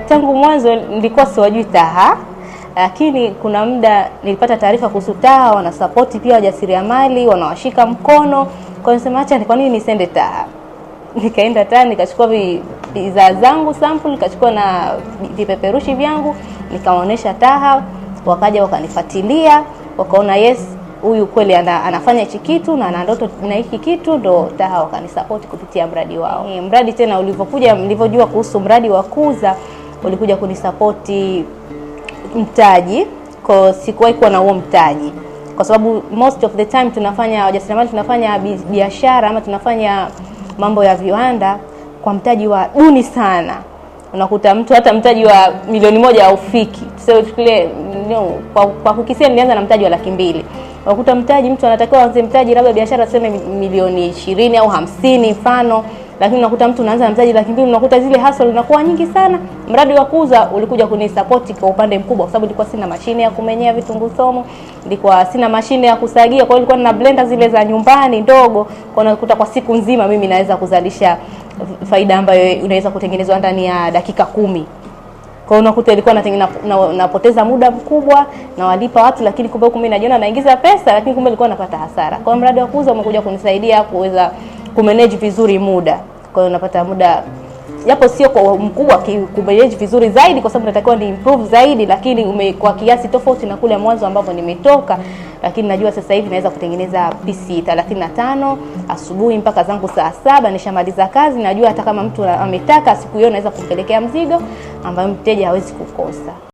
Tangu mwanzo nilikuwa siwajui TAHA, lakini kuna muda nilipata taarifa kuhusu TAHA wana support pia wajasiriamali, wanawashika mkono. Kwa hiyo nisema acha kwa nini nisende TAHA. Nikaenda TAHA nikachukua bidhaa zangu sample, nikachukua na vipeperushi vyangu, nikawaonesha TAHA, wakaja wakanifuatilia, wakaona yes huyu kweli anafanya hichi kitu na ana ndoto na hiki kitu, ndo TAHA wakanisupport kupitia mradi wao. Mradi tena ulivyokuja, nilivyojua kuhusu mradi wa Kuza, ulikuja kunisapoti mtaji, kwa sikuwahi kuwa na huo mtaji, kwa sababu most of the time tunafanya wajasiriamali, tunafanya biashara ama tunafanya mambo ya viwanda kwa mtaji wa duni sana. Unakuta mtu hata mtaji wa milioni moja haufiki. So tukile kwa kukisia nilianza na mtaji wa 200,000. Unakuta mtaji mtu anatakiwa aanze mtaji labda biashara tuseme milioni 20 au 50 mfano, lakini unakuta mtu anaanza na mtaji 200,000, unakuta zile hustle zinakuwa nyingi sana. Mradi wa Kuza ulikuja kunisupport kwa upande mkubwa, kwa sababu nilikuwa sina mashine ya kumenyea vitunguu saumu, nilikuwa sina mashine ya kusagia, kwa hiyo nilikuwa na blender zile za nyumbani ndogo. Kwa unakuta kwa siku nzima mimi naweza kuzalisha faida ambayo unaweza kutengenezwa ndani ya dakika 10. Kwa unakuta ilikuwa napoteza muda mkubwa na walipa watu, lakini kumbe huko mimi najiona naingiza pesa, lakini kumbe nilikuwa napata hasara. Kwa mradi wa Kuza umekuja kunisaidia kuweza kumanage vizuri muda. Kwa hiyo napata muda japo sio kwa mkubwa, kumanage vizuri zaidi kwa sababu natakiwa ni improve zaidi, lakini kwa kiasi tofauti na kule mwanzo ambapo nimetoka. Lakini najua sasa hivi naweza kutengeneza PC 35 asubuhi mpaka zangu saa 7 nishamaliza kazi. Najua hata kama mtu ametaka siku hiyo naweza kumpelekea mzigo ambayo mteja hawezi kukosa.